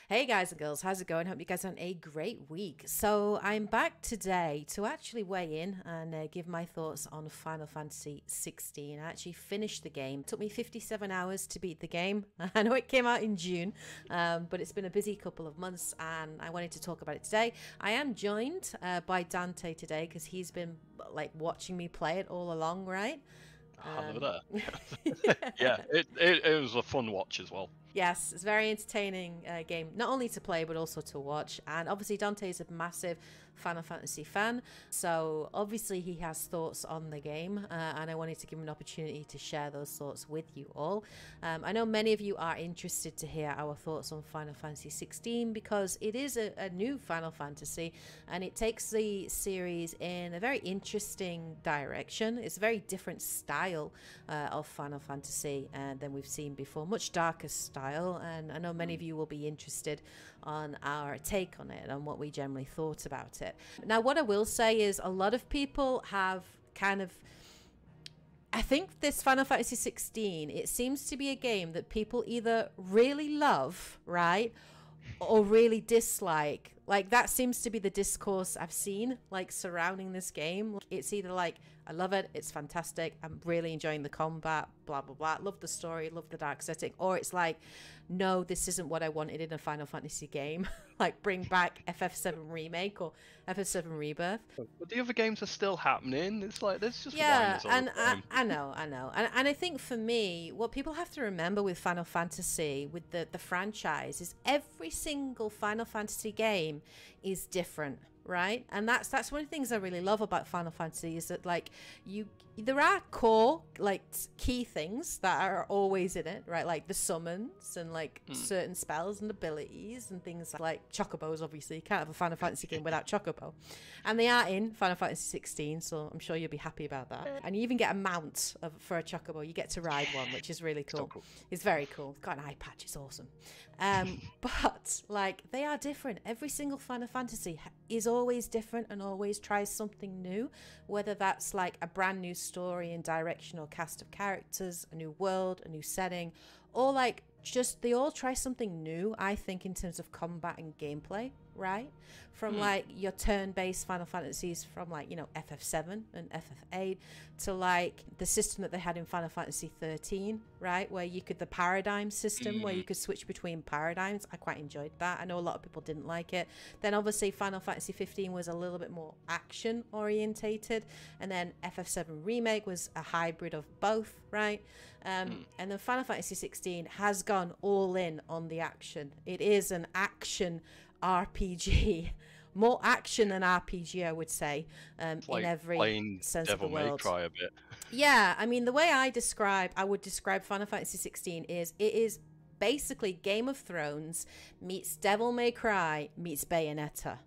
Hey guys and girls, how's it going? Hope you guys had a great week. So I'm back today to actually weigh in and give my thoughts on Final Fantasy XVI. I actually finished the game. It took me 57 hours to beat the game. I know it came out in June, but it's been a busy couple of months and I wanted to talk about it today. I am joined by Dante today because he's been like watching me play it all along, right? Hello there. Yeah, it was a fun watch as well. Yes, it's a very entertaining game, not only to play but also to watch. And obviously Dante is a massive Final Fantasy fan, so obviously he has thoughts on the game, and I wanted to give him an opportunity to share those thoughts with you all. I know many of you are interested to hear our thoughts on Final Fantasy XVI because it is a new Final Fantasy and it takes the series in a very interesting direction. It's a very different style of Final Fantasy than we've seen before, much darker style. And I know many of you will be interested on our take on it and what we generally thought about it. Now, what I will say is a lot of people have kind of, I think this Final Fantasy 16, it seems to be a game that people either really love, right, or really dislike. Like, that seems to be the discourse I've seen, like, surrounding this game. It's either like, I love it, it's fantastic, I'm really enjoying the combat, blah, blah, blah, love the story, love the dark setting. Or it's like, no, this isn't what I wanted in a Final Fantasy game. Like, bring back FF7 Remake or FF7 Rebirth. But the other games are still happening. It's like, there's just Yeah, all and the time. I know. And I think for me, what people have to remember with Final Fantasy, with the franchise, is every single Final Fantasy game is different, right? And that's one of the things I really love about Final Fantasy is that, like, there are core, like, key things that are always in it, right? Like the summons and like certain spells and abilities and things like chocobos. Obviously you can't have a Final Fantasy game without chocobo, and they are in Final Fantasy 16, so I'm sure you'll be happy about that. And you even get a mount for a chocobo. You get to ride one, which is really cool. It's very cool. It's got an eye patch. It's awesome. But like, they are different. Every single Final Fantasy is always different and always tries something new, whether that's like a brand new story and direction or cast of characters, a new world, a new setting, or like just they all try something new, I think, in terms of combat and gameplay, right? From like your turn-based Final Fantasies from, like, you know, FF7 and FF8 to like the system that they had in Final Fantasy 13, right, where you could, the paradigm system where you could switch between paradigms. I quite enjoyed that. I know a lot of people didn't like it. Then obviously Final Fantasy 15 was a little bit more action orientated, and then FF7 Remake was a hybrid of both, right? And then Final Fantasy 16 has gone all in on the action. It is an action RPG, more action than RPG, I would say, like in every sense of the world. Devil May Cry a bit. Yeah, I mean, the way I would describe Final Fantasy 16 is it is basically Game of Thrones meets Devil May Cry meets Bayonetta.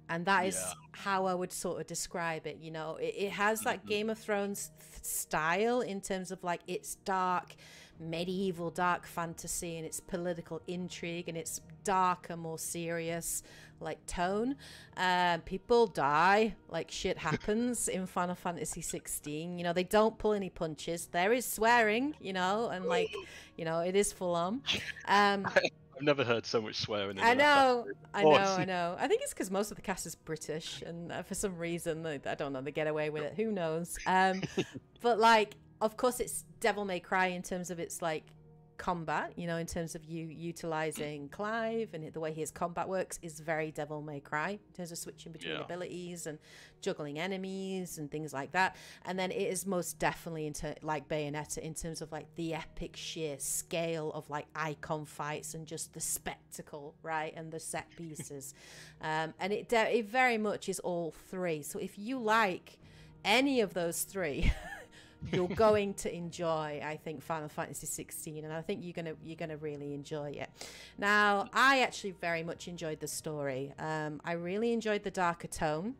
And that is how I would sort of describe it. You know, it has that Game of Thrones style in terms of like its dark, medieval dark fantasy and its political intrigue and its darker, more serious like tone. People die, like shit happens in Final Fantasy 16. You know, they don't pull any punches. There is swearing, you know, and like, you know, it is full on. I've never heard so much swearing. I know. I think it's because most of the cast is British, and for some reason, I don't know, they get away with it. Who knows? But like, of course, it's Devil May Cry in terms of its like combat, you know, in terms of you utilizing Clive, and the way his combat works is very Devil May Cry in terms of switching between abilities and juggling enemies and things like that. And then it is most definitely into like Bayonetta in terms of like the epic sheer scale of like icon fights and just the spectacle, right, and the set pieces. And it very much is all three. So if you like any of those three, you're going to enjoy, I think, Final Fantasy 16, and I think you're gonna really enjoy it. Now, I actually very much enjoyed the story. I really enjoyed the darker tone.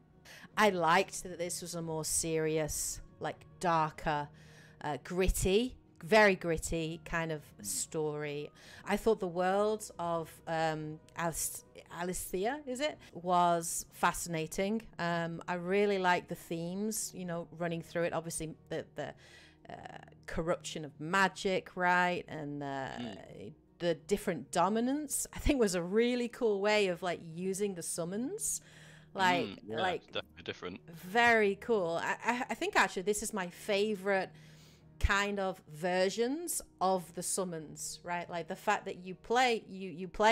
I liked that this was a more serious, like darker, gritty, very gritty kind of story. I thought the world of Alicia, is it, was fascinating. I really like the themes, you know, running through it. Obviously, the corruption of magic, right, and the different dominants, I think was a really cool way of like using the summons. Like, yeah, it's definitely different. Very cool. I think actually this is my favorite kind of versions of the summons, right? Like the fact that you play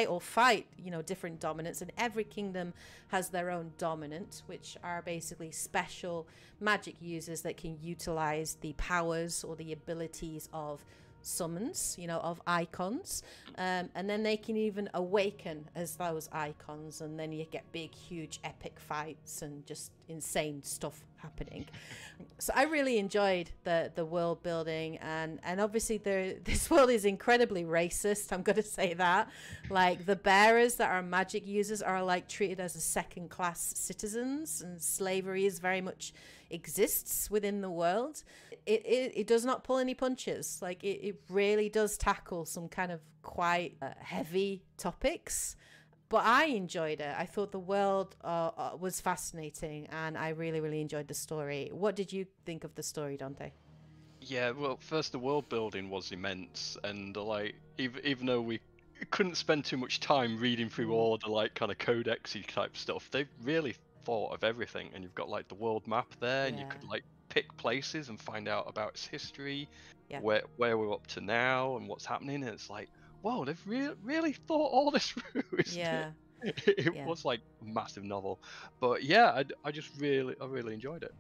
or fight, you know, different dominants, and every kingdom has their own dominant, which are basically special magic users that can utilize the powers or the abilities of summons, you know, of icons, and then they can even awaken as those icons, and then you get big, huge, epic fights and just insane stuff happening. So I really enjoyed the world building, and obviously this world is incredibly racist. I'm going to say that. Like the bearers that are magic users are like treated as a second-class citizens, and slavery is very much exists within the world. It does not pull any punches. Like it really does tackle some kind of quite heavy topics, but I enjoyed it. I thought the world was fascinating, and I really enjoyed the story. What did you think of the story, Dante? Yeah, well, first the world building was immense, and like even though we couldn't spend too much time reading through all the like kind of codexy type stuff, they really thought of everything. And you've got like the world map there, and you could like pick places and find out about its history, where we're up to now and what's happening. And it's like, whoa, they've really thought all this through. It was like a massive novel. But yeah, I really enjoyed it.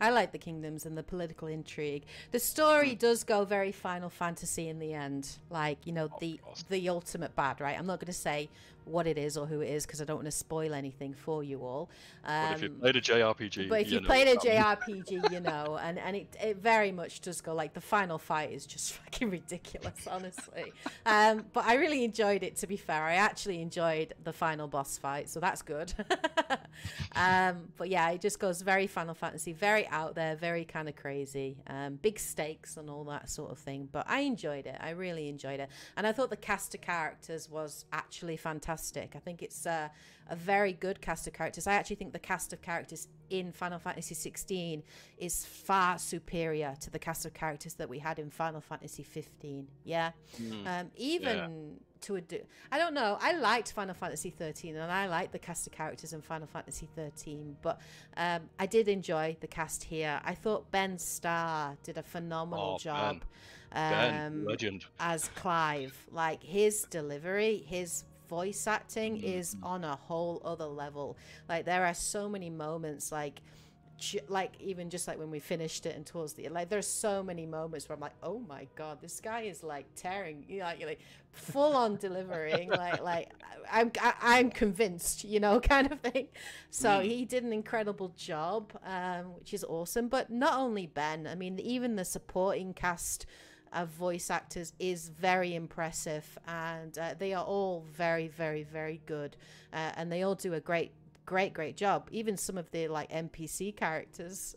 I like the kingdoms and the political intrigue. The story does go very Final Fantasy in the end, like, you know, the ultimate bad, right? I'm not going to say what it is or who it is because I don't want to spoil anything for you all. But if you played a JRPG, but if you played a JRPG, you know, and it very much does go like the final fight is just fucking ridiculous, honestly. But I really enjoyed it, to be fair. I actually enjoyed the final boss fight, so that's good. But yeah, it just goes very Final Fantasy, very out there, very kind of crazy, big stakes and all that sort of thing. But I enjoyed it. I really enjoyed it. And I thought the cast of characters was actually fantastic. I think it's a very good cast of characters. I actually think the cast of characters in Final Fantasy 16 is far superior to the cast of characters that we had in Final Fantasy 15. Yeah. I don't know. I liked Final Fantasy 13, and I liked the cast of characters in Final Fantasy 13, but I did enjoy the cast here. I thought Ben Starr did a phenomenal job. Ben, legend. As Clive. Like his delivery, his voice acting is on a whole other level. Like there are so many moments, like even just like when we finished it and towards the like, there's so many moments where I'm like, oh my god, this guy is like tearing, you know, like full on delivering, like I'm convinced, you know, kind of thing. So he did an incredible job, which is awesome. But not only Ben, I mean, even the supporting cast of voice actors is very impressive, and they are all very good, and they all do a great job. Even some of the like NPC characters.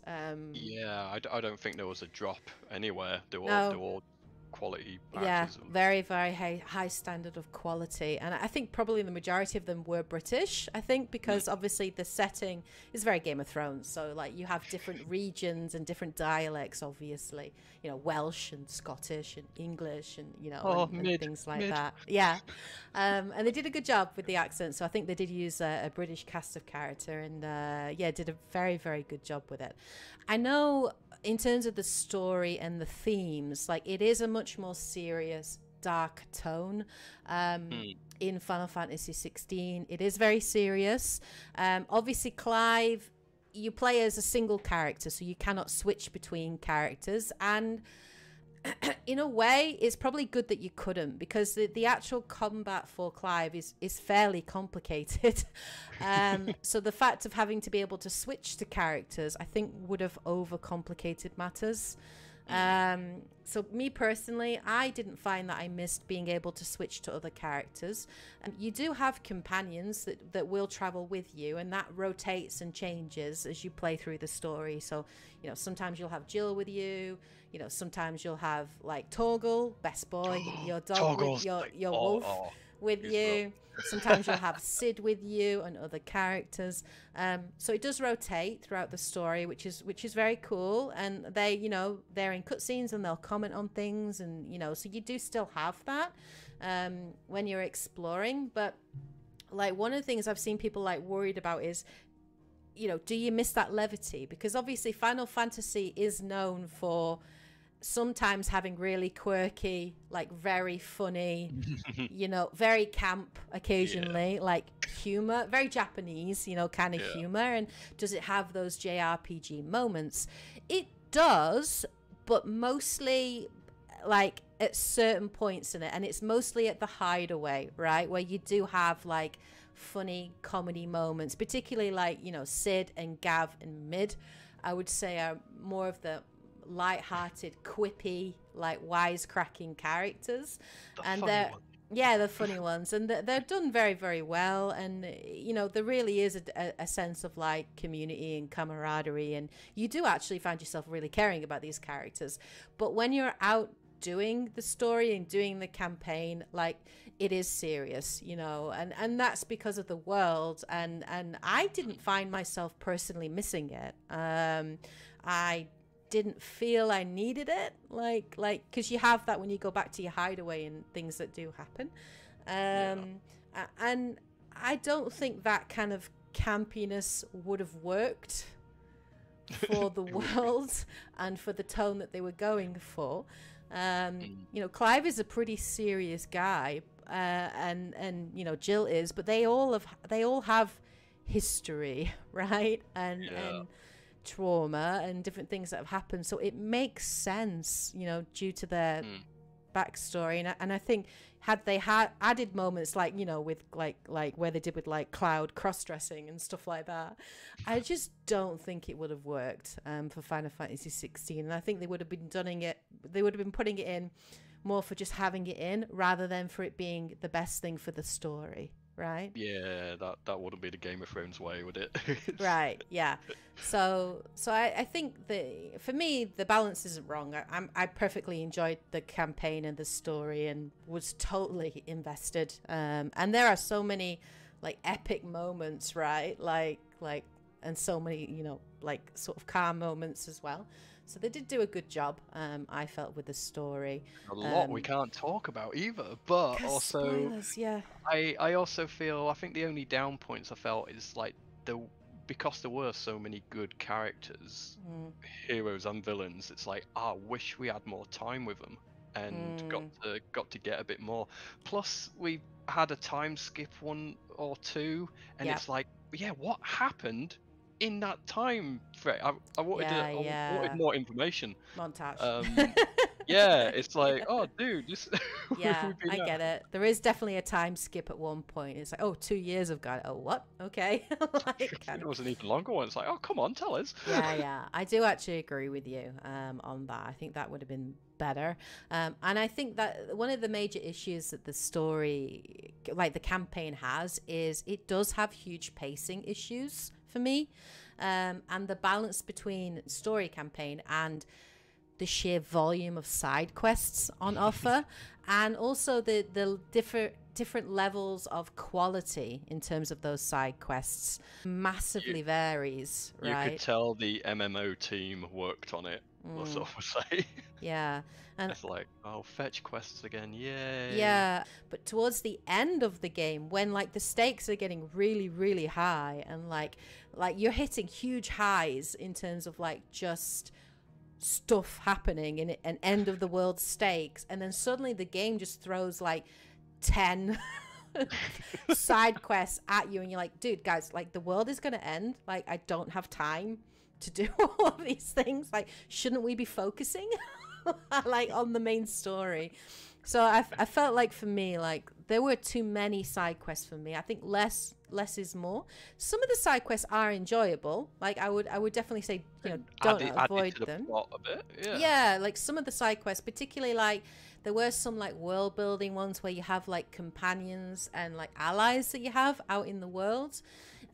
Yeah, I don't think there was a drop anywhere. They were all quality actors. Yeah, very high standard of quality, and I think probably the majority of them were British. I think because obviously the setting is very Game of Thrones, so like you have different regions and different dialects, obviously, you know, Welsh and Scottish and English and, you know, and things like that. Yeah. And they did a good job with the accent, so I think they did use a British cast of character, and did a very good job with it. I know in terms of the story and the themes, like it is a much more serious, dark tone in Final Fantasy 16. It is very serious. Obviously, Clive, you play as a single character, so you cannot switch between characters, and in a way it's probably good that you couldn't, because the actual combat for Clive is fairly complicated. So the fact of having to be able to switch to characters, I think, would have overcomplicated matters. So me personally, I didn't find that I missed being able to switch to other characters. You do have companions that will travel with you, and that rotates and changes as you play through the story. So, you know, sometimes you'll have Jill with you, you know, sometimes you'll have like Torgal, best boy, your dog, with your wolf with you. Sometimes you'll have Sid with you and other characters. So it does rotate throughout the story, which is very cool. And they, you know, they're in cutscenes and they'll comment on things, and, you know, so you do still have that. when you're exploring. But like one of the things I've seen people like worried about is, you know, do you miss that levity? Because obviously Final Fantasy is known for sometimes having really quirky, like very funny, you know, very camp occasionally, like humor, very Japanese, you know, kind of humor. And does it have those JRPG moments? It does, but mostly like at certain points in it, and it's mostly at the hideaway, right, where you do have like funny comedy moments, particularly like, you know, Sid and Gav and Mid, I would say, are more of the light-hearted, quippy, like wisecracking characters. And they're the funny ones, and they're done very, very well. And you know, there really is a sense of like community and camaraderie, and you do actually find yourself really caring about these characters. But when you're out doing the story and doing the campaign, like, it is serious, you know, and that's because of the world. And I didn't find myself personally missing it. I didn't feel I needed it, like because you have that when you go back to your hideaway and things that do happen. And I don't think that kind of campiness would have worked for the world and for the tone that they were going for. You know, Clive is a pretty serious guy, and you know, Jill is, but they all have history, right? And trauma and different things that have happened, so it makes sense, you know, due to their backstory. And I think had they had added moments like, you know, with like where they did with like Cloud cross-dressing and stuff like that, I just don't think it would have worked for Final Fantasy 16. And I think they would have been putting it in more for just having it in rather than for it being the best thing for the story, right? Yeah, that wouldn't be the Game of Thrones way, would it? Right, yeah. So I think for me, the balance isn't wrong. I perfectly enjoyed the campaign and the story and was totally invested. And there are so many like epic moments, right? Like and so many, you know, like sort of calm moments as well. So they did do a good job, I felt, with the story. A lot we can't talk about either, but also spoilers, I also feel, I think the only down points I felt is like because there were so many good characters, heroes and villains, it's like, I wish we had more time with them and got to get a bit more. Plus we had a time skip one or two, and it's like, what happened in that time frame? I wanted I wanted more information. Montage. It's like, oh dude, this I get it. There is definitely a time skip at one point. It's like, 2 years have gone. Oh, what? Okay. It was an even longer one. It's like, oh, come on, tell us. I do actually agree with you on that. I think that would have been better. And I think that one of the major issues that the story, like the campaign, has is it does have huge pacing issues for me. And the balance between story campaign and the sheer volume of side quests on offer, and also the different levels of quality in terms of those side quests massively varies, right? You could tell the MMO team worked on it, so I say. And it's like, oh, fetch quests again, yay. But towards the end of the game, when like the stakes are getting really, really high, and like you're hitting huge highs in terms of like just stuff happening in an end of the world stakes, and then suddenly the game just throws like 10 side quests at you, and you're like, dude, guys, like the world is gonna end, like I don't have time to do all of these things, like shouldn't we be focusing like on the main story? So I felt like, for me, like there were too many side quests for me. I think less is more. Some of the side quests are enjoyable. Like I would definitely say, you know, don't avoid them. Plot a bit. Yeah, like some of the side quests, particularly like there were some like world building ones where you have like companions and like allies that you have out in the world,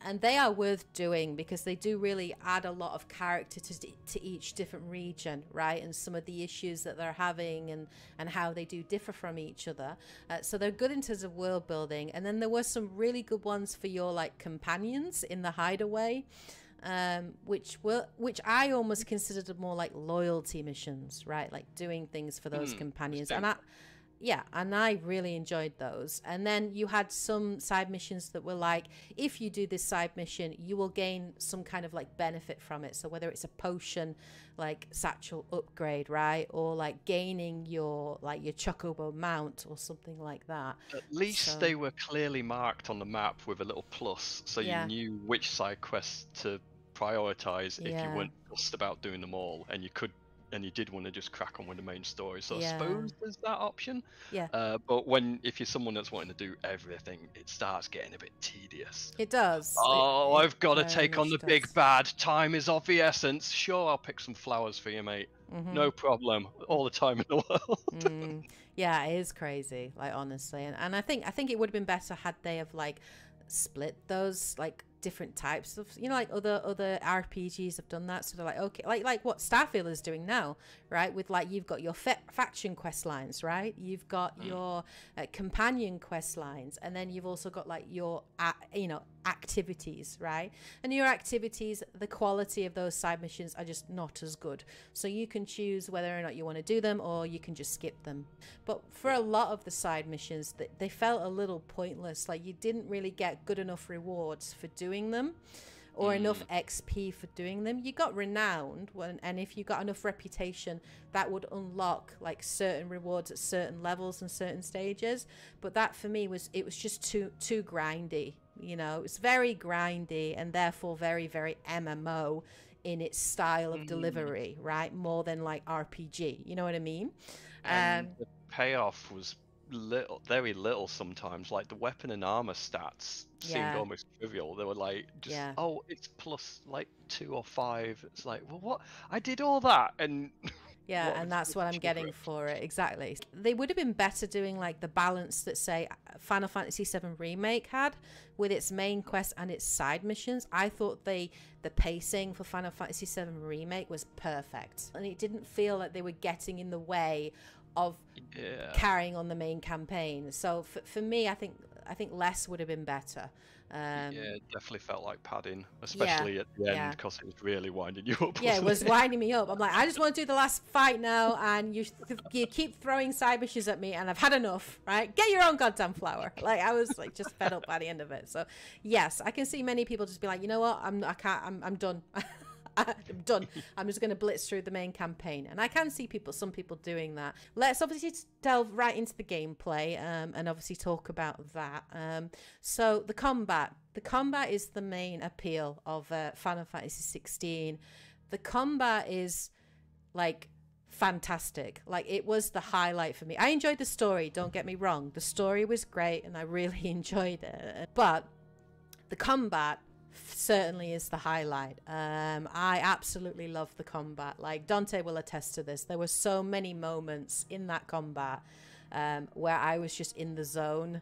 and they are worth doing because they do really add a lot of character to each different region, right? And some of the issues that they're having and how they do differ from each other. So they're good in terms of world building. And then there were some really good ones for your like companions in the hideaway, which I almost considered more like loyalty missions, right? Like doing things for those companions. Yeah, and I really enjoyed those. And then you had some side missions that were like, if you do this side mission, you will gain some kind of like benefit from it. So whether it's a potion, like satchel upgrade, right? Or like gaining your chocobo mount or something like that. At least they were clearly marked on the map with a little plus, so you knew which side quests to prioritize if you weren't fussed about doing them all, and you did want to just crack on with the main story. So I suppose there's that option. Yeah. But if you're someone that's wanting to do everything, it starts getting a bit tedious. It does. Oh, I've got to take on the big bad. Time is of the essence. Sure, I'll pick some flowers for you, mate. No problem. All the time in the world. Yeah, it is crazy, like, honestly. And I think it would have been better had they have like split those like different types of, you know, like other RPGs have done that. So they're like, okay, like what Starfield is doing now, right? With like, you've got your faction quest lines, right? You've got your companion quest lines, and then you've also got like your activities, right? And your activities, the quality of those side missions are just not as good. So you can choose whether or not you want to do them, or you can just skip them. But for a lot of the side missions, they felt a little pointless. Like, you didn't really get good enough rewards for doing them, or enough XP for doing them. You got renowned, and if you got enough reputation, that would unlock like certain rewards at certain levels and certain stages. But that for me was just too grindy. You know, it's very grindy, and therefore very, very MMO in its style of delivery, right? More than like RPG. You know what I mean? And the payoff was very little sometimes. Like, the weapon and armor stats seemed almost trivial. They were like, just oh, it's plus like 2 or 5. It's like, well, what? I did all that, and yeah, and that's what I'm getting for it. Exactly. They would have been better doing like the balance that, say, Final Fantasy VII Remake had with its main quest and its side missions. I thought the pacing for Final Fantasy VII Remake was perfect, and it didn't feel like they were getting in the way of carrying on the main campaign. So for me, I think less would have been better. Yeah, it definitely felt like padding, especially at the end, because it was really winding you up. Yeah, it was winding me up. I'm like, I just want to do the last fight now, and you keep throwing side missions at me, and I've had enough, right? Get your own goddamn flower. Like, I was like just fed up by the end of it. So yes, I can see many people just be like, you know what, I'm done. I'm done. I'm just going to blitz through the main campaign. And I can see some people doing that. Let's obviously delve right into the gameplay, and obviously talk about that. So the combat is the main appeal of Final Fantasy 16. The combat is like fantastic. Like, it was the highlight for me. I enjoyed the story, don't get me wrong. The story was great and I really enjoyed it. But the combat certainly is the highlight. I absolutely love the combat. Like, Dante will attest to this. There were so many moments in that combat where I was just in the zone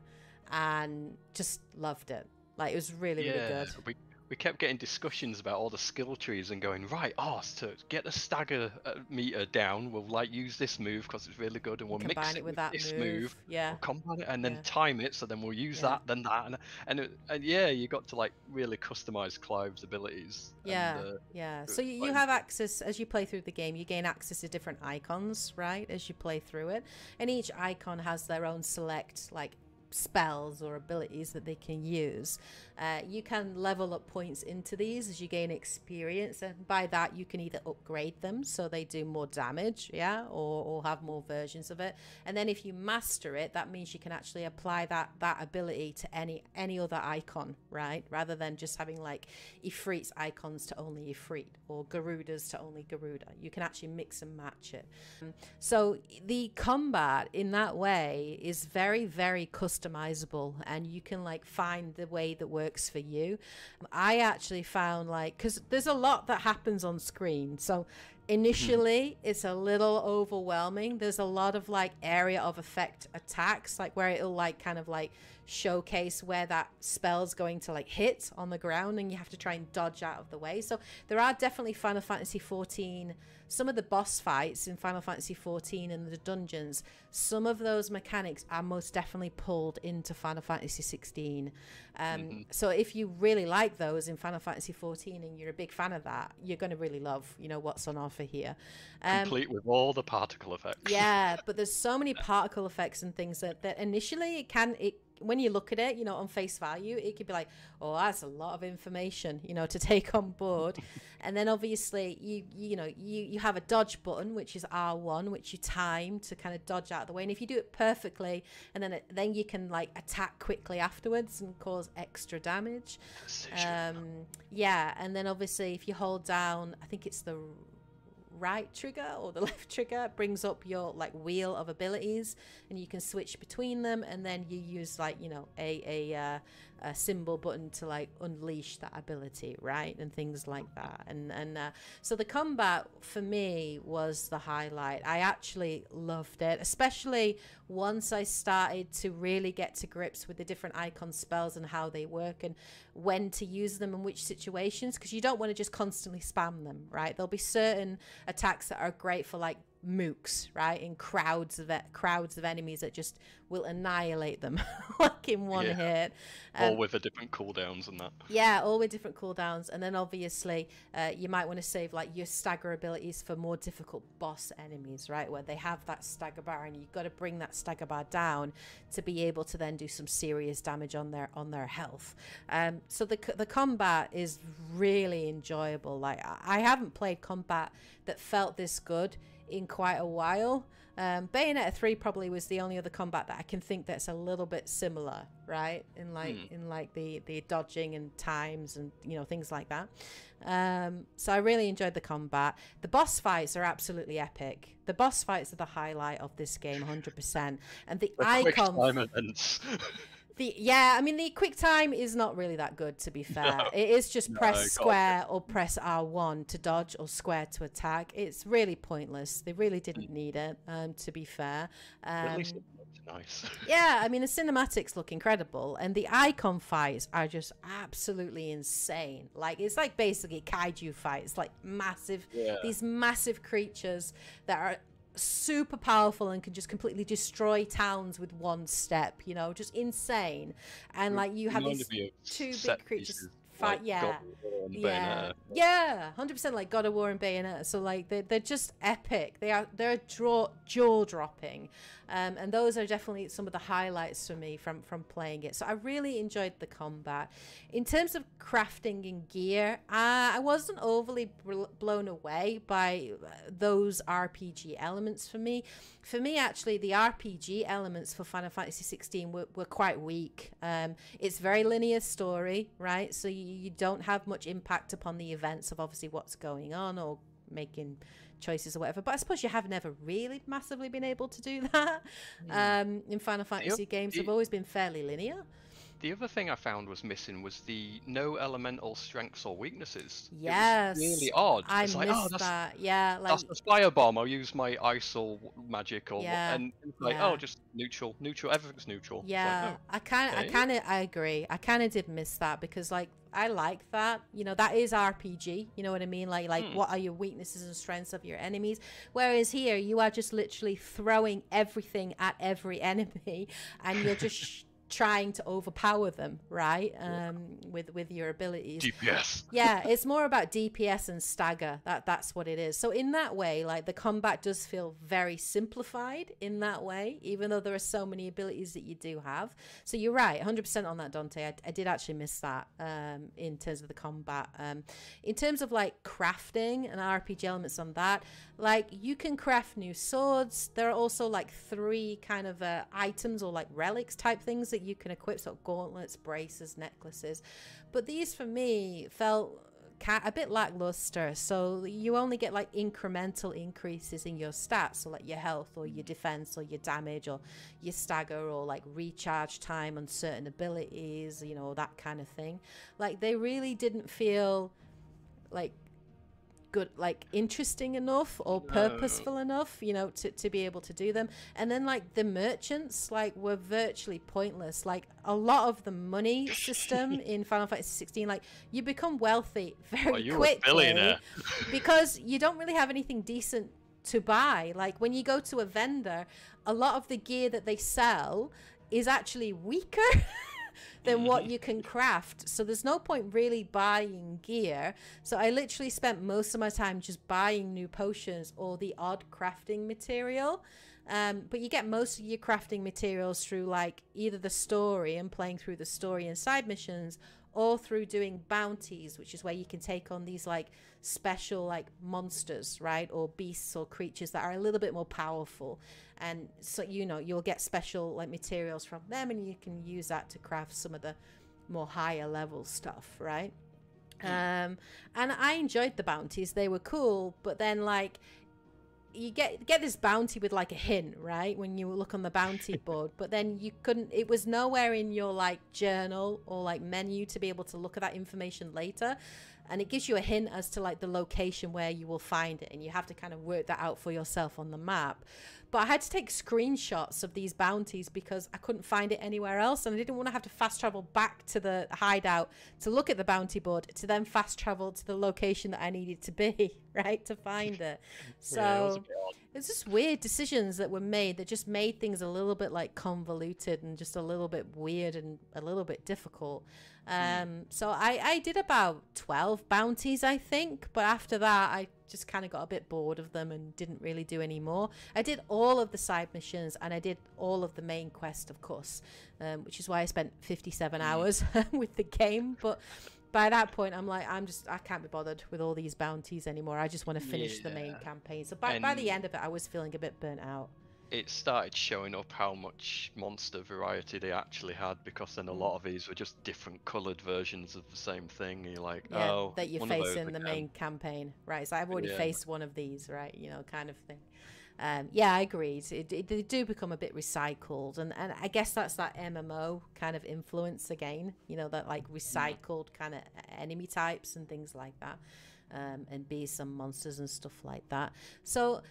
and just loved it. Like, it was really, really good. We kept getting discussions about all the skill trees and going, right, to get the stagger meter down, we'll like use this move because it's really good, and we'll mix it with this move. Yeah. We'll combine it and then time it, so then we'll use that, then that, and you got to like really customize Clive's abilities. So you have access, as you play through the game, you gain access to different icons, right, as you play through it, and each icon has their own select like spells or abilities that they can use. You can level up points into these as you gain experience, and by that you can either upgrade them so they do more damage, or have more versions of it. And then if you master it, that means you can actually apply that ability to any other icon, right, rather than just having like Ifrit's icons to only Ifrit or Garuda's to only Garuda. You can actually mix and match it. So the combat in that way is very, very customizable, and you can like find the way that works for you. I actually found, like, because there's a lot that happens on screen, so initially it's a little overwhelming. There's a lot of like area of effect attacks, like where it'll like kind of like showcase where that spell's going to like hit on the ground, and you have to try and dodge out of the way. So there are definitely Final Fantasy 14, some of the boss fights in Final Fantasy 14 and the dungeons, some of those mechanics are most definitely pulled into Final Fantasy 16. So if you really like those in Final Fantasy 14 and you're a big fan of that, you're going to really love, what's on offer offer here. Complete with all the particle effects. Yeah, but there's so many particle effects and things that initially when you look at it, you know, on face value, it could be like, oh, that's a lot of information, you know, to take on board. And then obviously you have a dodge button, which is R1, which you time to kind of dodge out of the way. And if you do it perfectly, and then you can like attack quickly afterwards and cause extra damage. Yeah, and then obviously if you hold down, I think it's the right trigger or the left trigger, brings up your like wheel of abilities, and you can switch between them, and then you use like, you know, a symbol button to like unleash that ability, right, and things like that. And so the combat for me was the highlight. I actually loved it, especially once I started to really get to grips with the different icon spells and how they work and when to use them in which situations, because you don't want to just constantly spam them, right? There'll be certain attacks that are great for like mooks, right, in crowds of enemies that just will annihilate them like in one hit. All with a different cooldowns and that. Yeah, all with different cooldowns. And then obviously you might want to save like your stagger abilities for more difficult boss enemies, right, where they have that stagger bar, and you've got to bring that stagger bar down to be able to then do some serious damage on their health. So the combat is really enjoyable. Like I haven't played combat that felt this good in quite a while. Bayonetta 3 probably was the only other combat that I can think that's a little bit similar, right, in like the dodging and times and, you know, things like that. So I really enjoyed the combat. The boss fights are absolutely epic. The boss fights are the highlight of this game, 100%. And the icons. I mean, the quick time is not really that good, to be fair. It is just press square or press R1 to dodge or square to attack. It's really pointless. They really didn't need it, to be fair. At least it looks nice. Yeah, I mean, the cinematics look incredible, and the icon fights are just absolutely insane. Like, it's like basically kaiju fights, like massive, these massive creatures that are super powerful and can just completely destroy towns with one step, you know, just insane. And like you have these two big creatures fight, like 100% like God of War and Bayonetta. So like they're just epic. They're jaw dropping, and those are definitely some of the highlights for me from playing it. So I really enjoyed the combat. In terms of crafting and gear, I wasn't overly blown away by those RPG elements for me. For me, actually, the RPG elements for Final Fantasy 16 were quite weak. It's very linear story, right? So you don't have much impact upon the events of obviously what's going on or making choices or whatever. But I suppose you have never really massively been able to do that. In Final Fantasy games have always been fairly linear. The other thing I found was missing was the no elemental strengths or weaknesses. Yes. It was really odd. I it's missed like, that. Yeah. Like, that's the Firebomb. I'll use my ISIL magic and it's like, just neutral, everything's neutral. Yeah. It's like, I agree. I kind of did miss that because like, I like that, you know, that is RPG, you know what I mean? Like what are your weaknesses and strengths of your enemies? Whereas here you are just literally throwing everything at every enemy and you're just trying to overpower them, right? With your abilities. DPS. Yeah, it's more about DPS and stagger. That's what it is. So in that way, like the combat does feel very simplified in that way, even though there are so many abilities that you do have. So you're right, 100% on that, Dante. I did actually miss that in terms of the combat. In terms of like crafting and RPG elements on that, like you can craft new swords. There are also like 3 kind of items or like relics type things that you can equip, so gauntlets, braces, necklaces. But these for me felt a bit lackluster. So you only get like incremental increases in your stats, so like your health or your defense or your damage or your stagger or like recharge time on certain abilities, you know, that kind of thing. Like they really didn't feel like good, like interesting enough or purposeful enough, you know, to be able to do them. And then like the merchants like were virtually pointless. Like a lot of the money system in Final Fantasy 16, like you become wealthy very quickly because you don't really have anything decent to buy. Like when you go to a vendor, a lot of the gear that they sell is actually weaker than what you can craft. So there's no point really buying gear. So I literally spent most of my time just buying new potions or the odd crafting material. But you get most of your crafting materials through like either the story and playing through the story and side missions, or through doing bounties, which is where you can take on these like special like monsters, right, or beasts or creatures that are a little bit more powerful. And so, you know, you'll get special like materials from them, and you can use that to craft some of the more higher level stuff, right? And I enjoyed the bounties. They were cool, but then like you get this bounty with like a hint, right, when you look on the bounty board, but then you couldn't, it was nowhere in your like journal or like menu to be able to look at that information later. And it gives you a hint as to like the location where you will find it, and you have to kind of work that out for yourself on the map. But I had to take screenshots of these bounties because I couldn't find it anywhere else, and I didn't want to have to fast travel back to the hideout to look at the bounty board to then fast travel to the location that I needed to be, right, to find it. So it's just weird decisions that were made that just made things a little bit like convoluted and just a little bit weird and a little bit difficult. So I did about 12 bounties, I think, but after that I just kind of got a bit bored of them and didn't really do any more. I did all of the side missions and I did all of the main quest, of course, which is why I spent 57 hours with the game. But by that point I'm like, I can't be bothered with all these bounties anymore. I just want to finish the main campaign. So by the end of it I was feeling a bit burnt out. It started showing up how much monster variety they actually had, because then a lot of these were just different coloured versions of the same thing. And you're like, oh, that you face in the main campaign, right? So I've already faced one of these, right? You know, kind of thing. Yeah, I agreed. They do become a bit recycled, and I guess that's that MMO kind of influence again. You know, that like recycled kind of enemy types and things like that, and beasts and monsters and stuff like that. So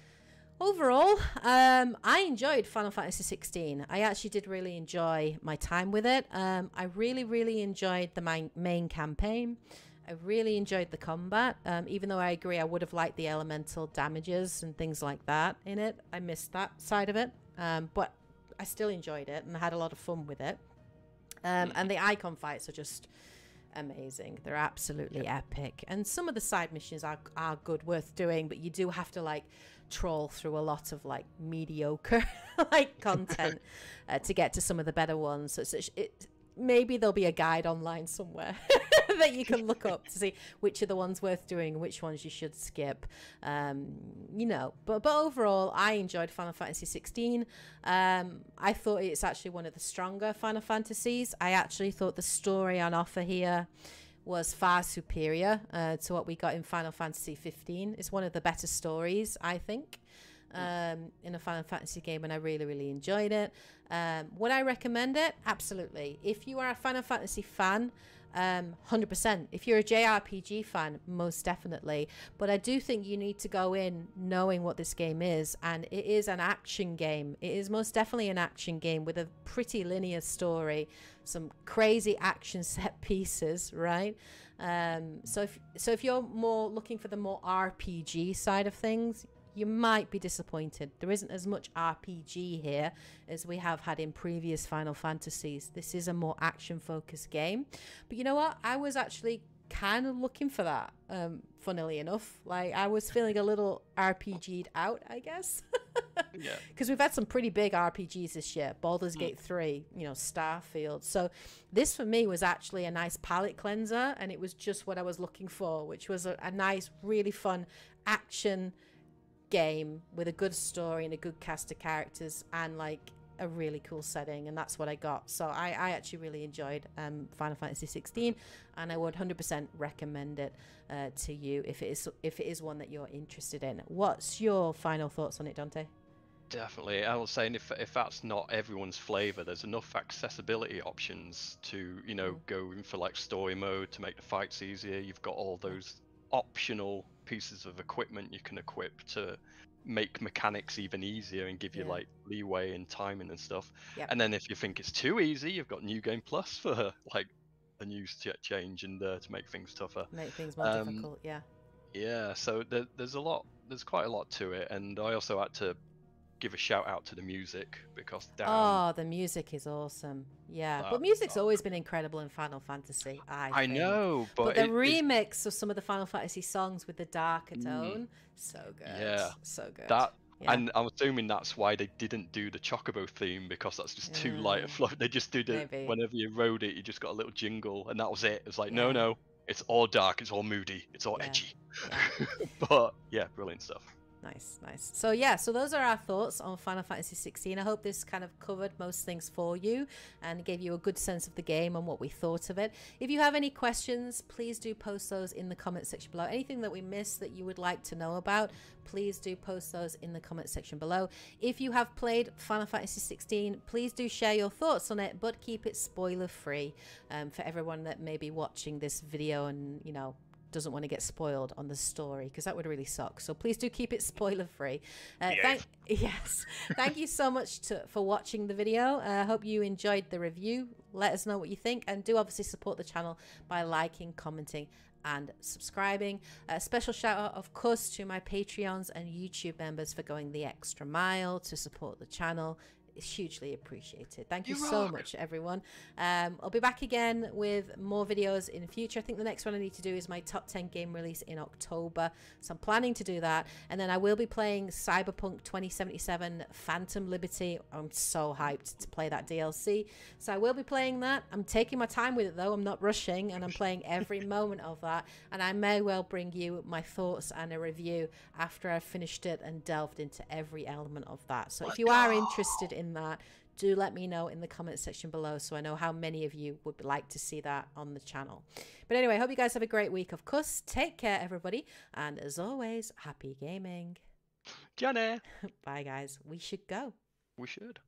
overall, I enjoyed Final Fantasy 16. I actually did really enjoy my time with it. I really enjoyed the main campaign. I really enjoyed the combat, even though I agree I would have liked the elemental damages and things like that in it. I missed that side of it, but I still enjoyed it and had a lot of fun with it. And the icon fights are just amazing. They're absolutely epic. And some of the side missions are good, worth doing, but you do have to like troll through a lot of like mediocre like content to get to some of the better ones. So maybe there'll be a guide online somewhere that you can look up to see which are the ones worth doing and which ones you should skip. You know, but overall I enjoyed Final Fantasy 16. I thought it's actually one of the stronger Final Fantasies. I actually thought the story on offer here was far superior to what we got in Final Fantasy 15. It's one of the better stories, I think, in a Final Fantasy game, and I really enjoyed it. Would I recommend it? Absolutely. If you are a Final Fantasy fan, 100%. If you're a JRPG fan, most definitely. But I do think you need to go in knowing what this game is, and it is an action game. It is most definitely an action game with a pretty linear story, some crazy action set pieces, right? So if you're more looking for the more RPG side of things, you might be disappointed. There isn't as much RPG here as we have had in previous Final Fantasies. This is a more action-focused game. But you know what? I was actually kind of looking for that, funnily enough. Like, I was feeling a little RPG'd out, I guess. Yeah. Because we've had some pretty big RPGs this year. Baldur's Gate 3, you know, Starfield. So this, for me, was actually a nice palate cleanser, and it was just what I was looking for, which was a nice, really fun action game with a good story and a good cast of characters and like a really cool setting, and that's what I got. So I actually really enjoyed Final Fantasy 16, and I would 100% recommend it to you if it is one that you're interested in. What's your final thoughts on it, Dante? Definitely. I was saying, if that's not everyone's flavor, there's enough accessibility options to, you know, go in for like story mode to make the fights easier. You've got all those optional pieces of equipment you can equip to make mechanics even easier and give you like leeway and timing and stuff. And then if you think it's too easy, you've got New Game Plus for like a new change and to make things tougher, make things more difficult. So there's quite a lot to it. And I also had to give a shout out to the music, because damn, Oh, the music is awesome. Yeah, but that, music's always been incredible in Final Fantasy, I think. know, But but the it's remix of some of the Final Fantasy songs with the darker tone, so good. yeah, So good. that. Yeah. And I'm assuming that's why they didn't do the Chocobo theme, because that's just too light a flow. They just did it Maybe. whenever you rode it, you just got a little jingle, and that was it. It's like, Yeah. no, it's all dark, it's all moody, it's all Yeah. edgy. Yeah. But yeah, brilliant stuff. Nice, nice. So yeah, so those are our thoughts on Final Fantasy 16. I hope this kind of covered most things for you and gave you a good sense of the game and what we thought of it. If you have any questions, please do post those in the comment section below. Anything that we missed that you would like to know about, please do post those in the comment section below. If you have played Final Fantasy 16, please do share your thoughts on it, but keep it spoiler free for everyone that may be watching this video and, you know, doesn't want to get spoiled on the story, because that would really suck. So please do keep it spoiler free. Thank you so much for watching the video. I hope you enjoyed the review. Let us know what you think, and do obviously support the channel by liking, commenting and subscribing. A special shout out, of course, to my Patreons and YouTube members for going the extra mile to support the channel. It's hugely appreciated. Thank you so much, everyone. I'll be back again with more videos in the future. I think the next one I need to do is my top 10 game release in October. So I'm planning to do that. And then I will be playing Cyberpunk 2077 Phantom Liberty. I'm so hyped to play that DLC. So I will be playing that. I'm taking my time with it, though. I'm not rushing, and I'm playing every moment of that. And I may well bring you my thoughts and a review after I've finished it and delved into every element of that. So if you are interested in that, do let me know in the comment section below, so I know how many of you would like to see that on the channel. But anyway, I hope you guys have a great week, of course. Take care, everybody, and as always, happy gaming. Johnny, Bye guys, we should go. we should.